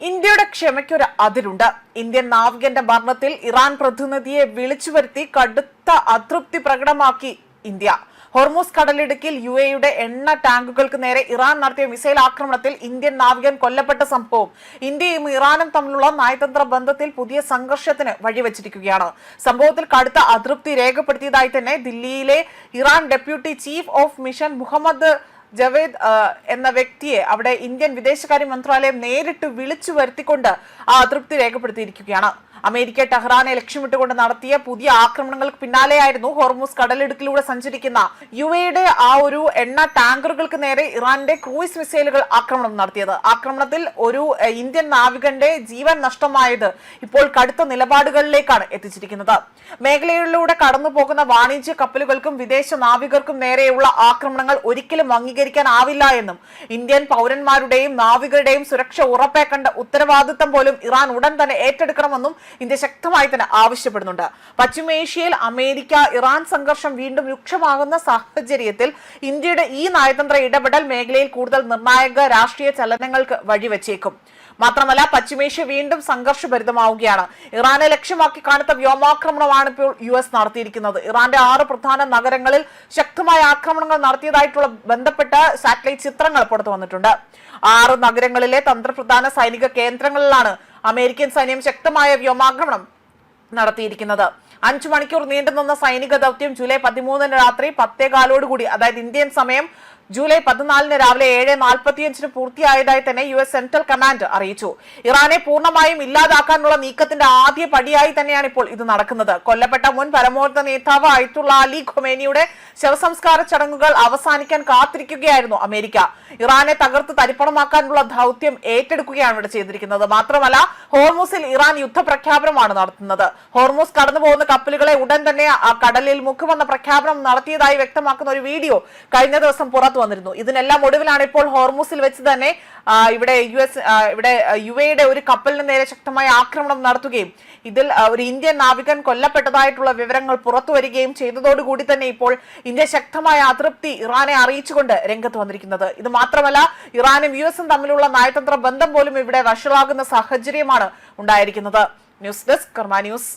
ഇന്ത്യയുടെ ക്ഷമയ്ക്കൊരു അതിരുണ്ട്. ഇന്ത്യൻ നാവികന്റെ മരണത്തിൽ ഇറാൻ പ്രതിനിധിയെ വിളിച്ചു വരുത്തി കടുത്ത അതൃപ്തി പ്രകടമാക്കി ഇന്ത്യ. ഹോർമൂസ് കടലിടുക്കിൽ യുഎഇയുടെ എണ്ണ ടാങ്കുകൾക്ക് നേരെ ഇറാൻ നടത്തിയ മിസൈൽ ആക്രമണത്തിൽ ഇന്ത്യൻ നാവികൻ കൊല്ലപ്പെട്ട സംഭവം ഇന്ത്യയും ഇറാനും തമ്മിലുള്ള നയതന്ത്ര ബന്ധത്തിൽ പുതിയ സംഘർഷത്തിന് വഴിവെച്ചിരിക്കുകയാണ്. സംഭവത്തിൽ കടുത്ത അതൃപ്തി രേഖപ്പെടുത്തിയതായി തന്നെ ദില്ലിയിലെ Iran deputy chief of mission Mohammad Javed എന്ന വ്യക്തിയെ അവിടെ ഇന്ത്യൻ വിദേശകാര്യ മന്ത്രാലയം നേരിട്ട് വിളിച്ചു വരുത്തിക്കൊണ്ട് ആ അതൃപ്തി രേഖപ്പെടുത്തിയിരിക്കുകയാണ്. അമേരിക്ക ടെഹ്റാനെ ലക്ഷ്യമിട്ടുകൊണ്ട് നടത്തിയ പുതിയ ആക്രമണങ്ങൾക്ക് പിന്നാലെയായിരുന്നു ഹോർമൂസ് കടലിടുക്കിലൂടെ സഞ്ചരിക്കുന്ന യുഎഇയുടെ ആ ഒരു എണ്ണ ടാങ്കറുകൾക്ക് നേരെ ഇറാന്റെ ക്രൂയിസ് മിസൈലുകൾ ആക്രമണം നടത്തിയത്. ആക്രമണത്തിൽ ഒരു ഇന്ത്യൻ നാവികന്റെ ജീവൻ നഷ്ടമായത് ഇപ്പോൾ കടുത്ത നിലപാടുകളിലേക്കാണ് എത്തിച്ചിരിക്കുന്നത്. മേഖലയിലൂടെ കടന്നു പോകുന്ന വാണിജ്യ കപ്പലുകൾക്കും വിദേശ നാവികർക്കും നേരെയുള്ള ആക്രമണങ്ങൾ ഒരിക്കലും അംഗീകരിക്കാനാവില്ല എന്നും ഇന്ത്യൻ പൗരന്മാരുടെയും നാവികരുടെയും സുരക്ഷ ഉറപ്പാക്കേണ്ട ഉത്തരവാദിത്തം പോലും ഇറാൻ ഉടൻ തന്നെ ഏറ്റെടുക്കണമെന്നും ഇന്ത്യ ശക്തമായി തന്നെ ആവശ്യപ്പെടുന്നുണ്ട്. പശ്ചിമേഷ്യയിൽ അമേരിക്ക ഇറാൻ സംഘർഷം വീണ്ടും രൂക്ഷമാകുന്ന സാഹചര്യത്തിൽ ഇന്ത്യയുടെ ഈ നയതന്ത്ര ഇടപെടൽ മേഖലയിൽ കൂടുതൽ നിർണായക രാഷ്ട്രീയ ചലനങ്ങൾക്ക് വഴിവെച്ചേക്കും. മാത്രമല്ല, പശ്ചിമേഷ്യ വീണ്ടും സംഘർഷഭരിതമാവുകയാണ്. ഇറാനെ ലക്ഷ്യമാക്കി കനത്ത വ്യോമാക്രമണമാണ് ഇപ്പോൾ യുഎസ് നടത്തിയിരിക്കുന്നത്. ഇറാന്റെ 6 പ്രധാന നഗരങ്ങളിൽ ശക്തമായ ആക്രമണങ്ങൾ നടത്തിയതായിട്ടുള്ള ബന്ധപ്പെട്ട സാറ്റലൈറ്റ് ചിത്രങ്ങൾ പുറത്തു വന്നിട്ടുണ്ട്. 6 നഗരങ്ങളിലെ തന്ത്രപ്രധാന സൈനിക കേന്ദ്രങ്ങളിലാണ് അമേരിക്കൻ സൈന്യം ശക്തമായ വ്യോമാക്രമണം നടത്തിയിരിക്കുന്നത്. 5 മണിക്കൂർ നീണ്ടുനിന്ന സൈനിക ദൗത്യം ജൂലൈ 13 രാത്രി 10:15 അതായത് ഇന്ത്യൻ സമയം ജൂലൈ 14 രാവിലെ 7:45 പൂർത്തിയായതായി തന്നെ യുഎസ് സെൻട്രൽ കമാൻഡ് അറിയിച്ചു. ഇറാനെ പൂർണ്ണമായും ഇല്ലാതാക്കാനുള്ള നീക്കത്തിന്റെ ആദ്യ പടിയായി തന്നെയാണ് ഇപ്പോൾ ഇത് നടക്കുന്നത്. കൊല്ലപ്പെട്ട മുൻ പരമോന്നത നേതാവ് അയത്തുള്ള അലി ഖൊമേനിയുടെ ശവസംസ്കാര ചടങ്ങുകൾ അവസാനിക്കാൻ കാത്തിരിക്കുകയായിരുന്നു അമേരിക്ക. ഇറാനെ തകർത്ത് തരിപ്പണമാക്കാനുള്ള ദൗത്യം ഏറ്റെടുക്കുകയാണ് ഇവിടെ ചെയ്തിരിക്കുന്നത്. മാത്രമല്ല, ഹോർമൂസിൽ ഇറാൻ യുദ്ധപ്രഖ്യാപനമാണ് നടത്തുന്നത്. ഹോർമൂസ് കടന്നുപോകുന്ന കപ്പലുകളെ ഉടൻ തന്നെ കടലിൽ മുക്കുമെന്ന പ്രഖ്യാപനം നടത്തിയതായി വ്യക്തമാക്കുന്ന ഒരു വീഡിയോ കഴിഞ്ഞ ദിവസം പുറത്തു വന്നിരുന്നു. ഇതിനെല്ലാം ഒടുവിലാണ് ഇപ്പോൾ ഹോർമൂസിൽ വെച്ച് തന്നെ ഇവിടെ യുഎഇയുടെ ഒരു കപ്പലിന് നേരെ ശക്തമായ ആക്രമണം നടത്തുകയും ഇതിൽ ഒരു ഇന്ത്യൻ നാവികൻ കൊല്ലപ്പെട്ടതായിട്ടുള്ള വിവരങ്ങൾ പുറത്തു വരികയും ചെയ്തതോടുകൂടി തന്നെ ഇപ്പോൾ ഇന്ത്യ ശക്തമായ അതൃപ്തി ഇറാനെ അറിയിച്ചുകൊണ്ട് രംഗത്ത് വന്നിരിക്കുന്നത്. ഇത് മാത്രമല്ല, ഇറാനും യുഎസും തമ്മിലുള്ള നയതന്ത്ര ബന്ധം പോലും ഇവിടെ വഷളാകുന്ന സാഹചര്യമാണ് ഉണ്ടായിരിക്കുന്നത്. ന്യൂസ് ഡെസ്ക് കർമ്മ ന്യൂസ്.